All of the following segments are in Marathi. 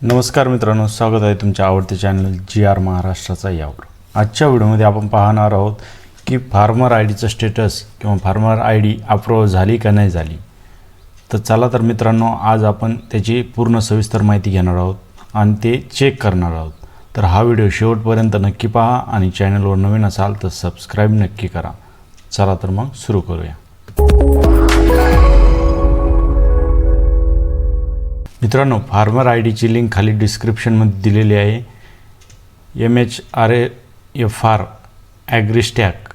नमस्कार मित्रांनो, स्वागत आहे तुमच्या आवडते चॅनल जी आर महाराष्ट्राचा यावर। आजच्या व्हिडिओमध्ये आपण पाहणार आहोत की फार्मर आय डीचं स्टेटस किंवा फार्मर आय डी अप्रूव्ह झाली का नाही झाली। तर चला तर मित्रांनो, आज आपण त्याची पूर्ण सविस्तर माहिती घेणार आहोत आणि ते चेक करणार आहोत। तर हा व्हिडिओ शेवटपर्यंत नक्की पहा आणि चॅनलवर नवीन असाल तर सबस्क्राईब नक्की करा। चला तर मग सुरू करूया। मित्रांनो, फार्मर आय डीची लिंक खाली डिस्क्रिप्शनमध्ये दिलेली आहे। MHRAFR ॲग्रीस्टॅक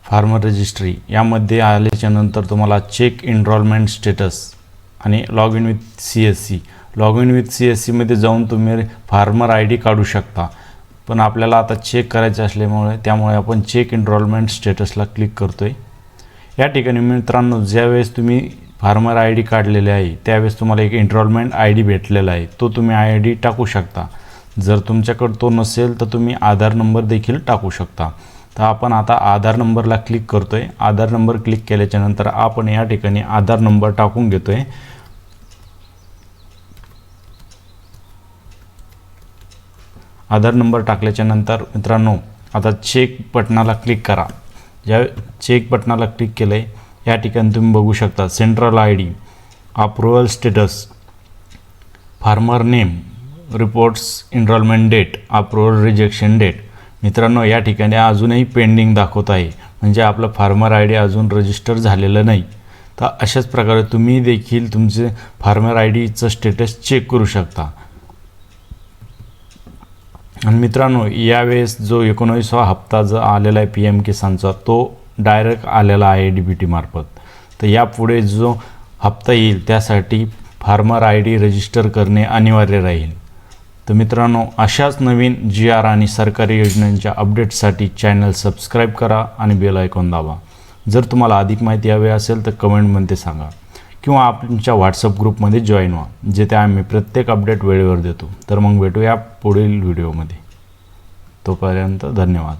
फार्मर रजिस्ट्री यामध्ये आल्याच्या नंतर तुम्हाला चेक एनरोलमेंट स्टेटस आणि लॉग इन विथ CSC मध्ये जाऊन तुम्ही फार्मर आय डी काढू शकता। पण आपल्याला आता चेक करायचे असल्यामुळे त्यामुळे आपण चेक एनरोलमेंट स्टेटसला क्लिक करतोय। या ठिकाणी मित्रांनो, ज्यावेळेस तुम्ही फार्मर आय डी काढलेले आहे त्यावेळेस तुम्हाला एक एनरोलमेंट आय डी भेटलेला आहे, तो तुम्ही आय डी टाकू शकता। जर तुमच्याकडे तो नसेल तर तुम्ही आधार नंबर देखील टाकू शकता। तर आपण आता आधार नंबरला क्लिक करतोय। आधार नंबर क्लिक केल्याच्या नंतर आपण या ठिकाणी आधार नंबर टाकून घेतोय। आधार नंबर टाकल्याच्या नंतर मित्रांनो, आता चेक बटनाला क्लिक करा। ज्या चेक बटनाला क्लिक केलं आहे या ठिकाणी तुम्ही बघू शकता central I D, approval status, farmer name, reports, enrolment date, approval rejection date. मित्रांनो, या ठिकाणी अजूनही पेंडिंग दाखवत आहे, म्हणजे आपलं फार्मर आय डी अजून रजिस्टर झालेलं नाही। तर अशाच प्रकारे तुम्ही देखील तुमचे फार्मर आय डीचं स्टेटस चेक करू शकता। आणि मित्रांनो, यावेळेस जो 19वा हप्ता जो आलेला आहे PM किसानचा, तो डायरेक्ट आलेला आहे DBT मार्फत। तर यापुढे जो हप्ता येईल त्यासाठी फार्मर आय डी रजिस्टर करणे अनिवार्य राहील। तर मित्रांनो, अशाच नवीन GR आणि सरकारी योजनांच्या अपडेट्ससाठी चॅनल सबस्क्राईब करा आणि बेल आयकॉन दाबा। जर तुम्हाला अधिक माहिती हवी असेल तर कमेंटमध्ये सांगा किंवा आमच्या व्हॉट्सअप ग्रुपमध्ये जॉईन व्हा, जिथे आम्ही प्रत्येक अपडेट वेळेवर देतो। तर मग भेटूया पुढील व्हिडिओमध्ये। तोपर्यंत धन्यवाद।